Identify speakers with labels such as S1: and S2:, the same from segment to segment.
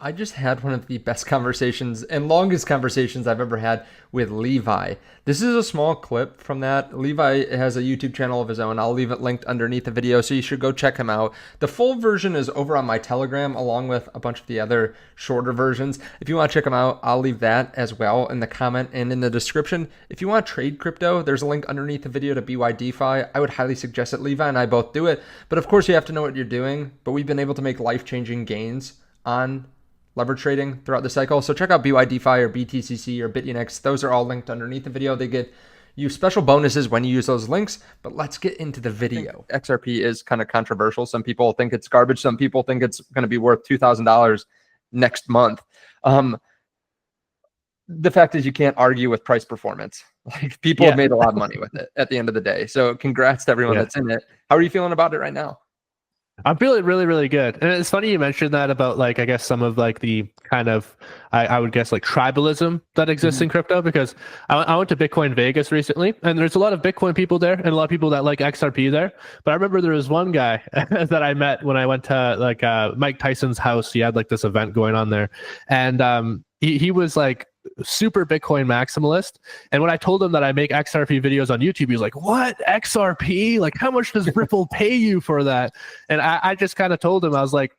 S1: I just had one of the best conversations and longest conversations I've ever had with Levi. This is a small clip from that. Levi has a YouTube channel of his own. I'll leave it linked underneath the video, so you should go check him out. The full version is over on my Telegram, along with a bunch of the other shorter versions. If you want to check them out, I'll leave that as well in the comment and in the description. If you want to trade crypto, there's a link underneath the video to BYDeFi. I would highly suggest it. Levi and I both do it, but of course you have to know what you're doing. But we've been able to make life-changing gains on leverage trading throughout the cycle. So check out BYDeFi or BTCC or BitUniX. Those are all linked underneath the video. They get you special bonuses when you use those links. But let's get into the video. XRP is kind of controversial. Some people think it's garbage. Some people think it's going to be worth $2,000 next month. The fact is you can't argue with price performance. Like people have made a lot of money with it at the end of the day. So congrats to everyone that's in it. How are you feeling about it right now?
S2: I'm feeling really, really good. And it's funny you mentioned that about, like, I guess some of like the kind of, I would guess like tribalism that exists in crypto, because I went to Bitcoin Vegas recently, and there's a lot of Bitcoin people there and a lot of people that like XRP there. But I remember there was one guy that I met when I went to like Mike Tyson's house. He had like this event going on there, and he was like super Bitcoin maximalist. And when I told him that I make XRP videos on YouTube, he was like, "What, XRP? Like, how much does Ripple pay you for that?" And I just kind of told him, I was like,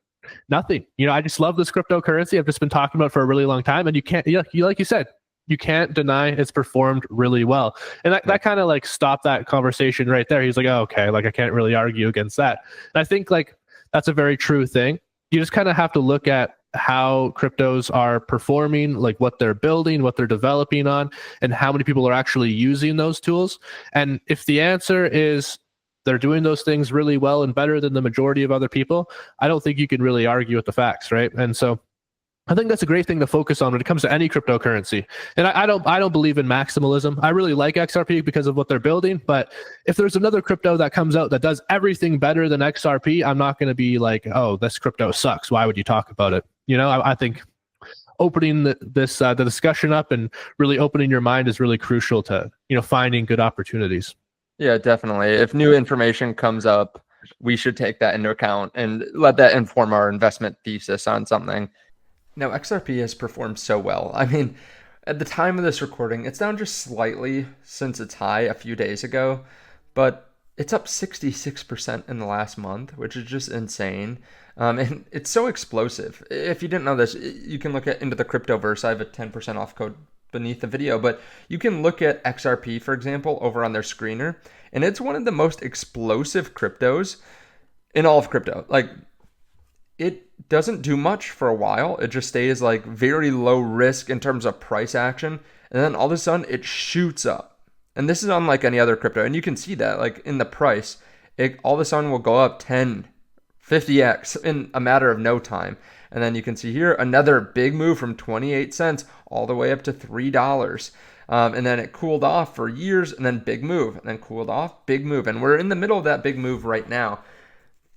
S2: nothing. You know, I just love this cryptocurrency. I've just been talking about it for a really long time. And you can't, like you said, you can't deny it's performed really well. And that kind of like stopped that conversation right there. He's like, "Oh, okay, like I can't really argue against that." And I think like that's a very true thing. You just kind of have to look at how cryptos are performing, like what they're building, what they're developing on, and how many people are actually using those tools. And if the answer is they're doing those things really well and better than the majority of other people, I don't think you can really argue with the facts, right? And so I think that's a great thing to focus on when it comes to any cryptocurrency. And I don't believe in maximalism. I really like XRP because of what they're building. But if there's another crypto that comes out that does everything better than XRP, I'm not going to be like, "Oh, this crypto sucks. Why would you talk about it?" You know, I think opening the discussion up and really opening your mind is really crucial to, you know, finding good opportunities.
S1: Yeah, definitely. If new information comes up, we should take that into account and let that inform our investment thesis on something. Now, XRP has performed so well. I mean, at the time of this recording, it's down just slightly since its high a few days ago, but it's up 66% in the last month, which is just insane. And it's so explosive. If you didn't know this, you can look at Into the Cryptoverse. I have a 10% off code beneath the video, but you can look at XRP, for example, over on their screener, and it's one of the most explosive cryptos in all of crypto. Like, it doesn't do much for a while. It just stays like very low risk in terms of price action. And then all of a sudden it shoots up. And this is unlike any other crypto. And you can see that like in the price, it all of a sudden will go up 10, 50x in a matter of no time. And then you can see here another big move from 28 cents all the way up to $3. And then it cooled off for years, and then big move, and then cooled off, big move. And we're in the middle of that big move right now.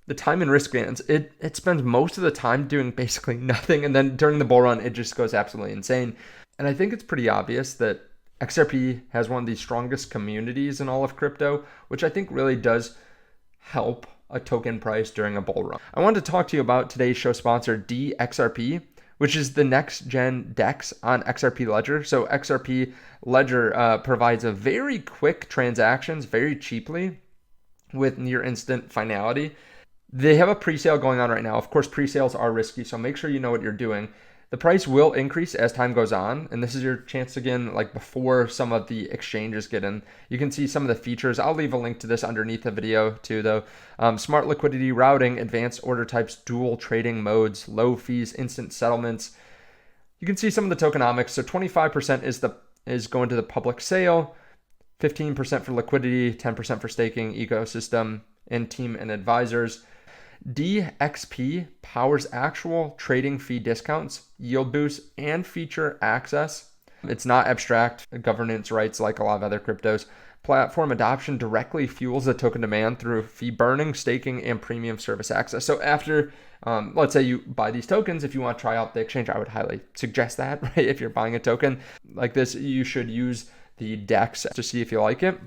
S1: The time and risk bands, it spends most of the time doing basically nothing. And then during the bull run, it just goes absolutely insane. And I think it's pretty obvious that XRP has one of the strongest communities in all of crypto, which I think really does help a token price during a bull run. I wanted to talk to you about today's show sponsor, DXRP, which is the next gen DEX on XRP Ledger. So XRP Ledger provides a very quick transactions very cheaply with near instant finality. They have a pre-sale going on right now. Of course, pre-sales are risky, so make sure you know what you're doing. The price will increase as time goes on, and this is your chance again, like before some of the exchanges get in. You can see some of the features. I'll leave a link to this underneath the video too, though. Smart liquidity routing, advanced order types, dual trading modes, low fees, instant settlements. You can see some of the tokenomics. So 25% is going to the public sale, 15% for liquidity, 10% for staking, ecosystem, and team and advisors. DXP powers actual trading fee discounts, yield boosts, and feature access. It's not abstract governance rights like a lot of other cryptos. Platform adoption directly fuels the token demand through fee burning, staking, and premium service access. So after, let's say you buy these tokens, if you want to try out the exchange, I would highly suggest that, right? If you're buying a token like this, you should use the DEX to see if you like it.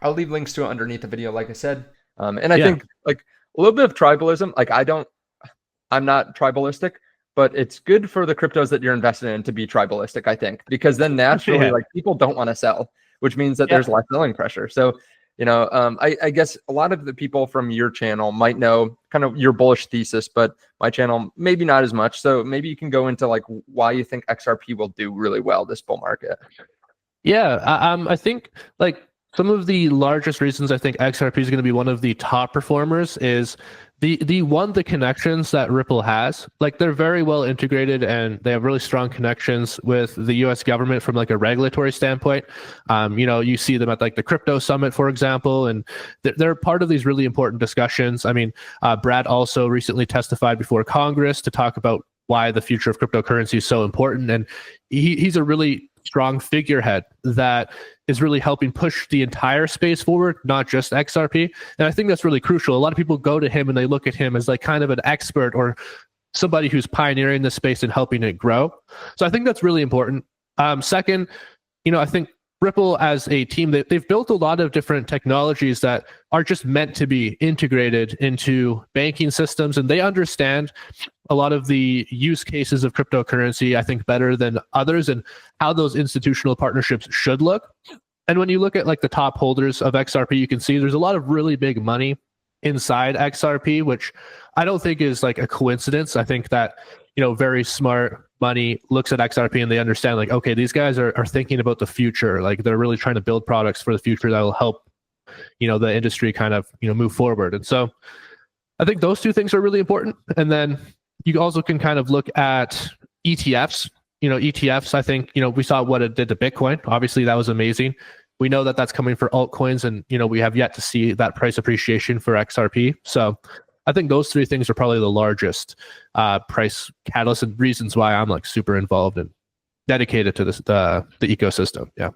S1: I'll leave links to it underneath the video, like I said. And I think like a little bit of tribalism, like I'm not tribalistic, but it's good for the cryptos that you're invested in to be tribalistic, I think, because then naturally, like people don't want to sell, which means that there's less selling pressure. So, you know, I guess a lot of the people from your channel might know kind of your bullish thesis, but my channel maybe not as much. So maybe you can go into like why you think XRP will do really well this bull market.
S2: Yeah, I think like some of the largest reasons I think XRP is going to be one of the top performers is the connections that Ripple has. Like they're very well integrated and they have really strong connections with the US government from like a regulatory standpoint. You know, you see them at like the crypto summit, for example, and they're part of these really important discussions. I mean, Brad also recently testified before Congress to talk about why the future of cryptocurrency is so important. And he's a really strong figurehead that is really helping push the entire space forward, not just XRP. And I think that's really crucial. A lot of people go to him and they look at him as like kind of an expert or somebody who's pioneering the space and helping it grow. So I think that's really important. Second, you know, I think Ripple as a team, they've built a lot of different technologies that are just meant to be integrated into banking systems, and they understand a lot of the use cases of cryptocurrency, I think, better than others, and how those institutional partnerships should look. And when you look at like the top holders of XRP, you can see there's a lot of really big money inside XRP, which I don't think is like a coincidence. I think that, you know, very smart money looks at XRP and they understand like, okay, these guys are thinking about the future. Like they're really trying to build products for the future that will help, you know, the industry kind of, you know, move forward. And so I think those two things are really important. And then you also can kind of look at ETFs. You know, ETFs, I think, you know, we saw what it did to Bitcoin. Obviously that was amazing. We know that that's coming for altcoins, and, you know, we have yet to see that price appreciation for XRP. So I think those three things are probably the largest price catalysts and reasons why I'm like super involved and dedicated to this, the ecosystem. Yeah.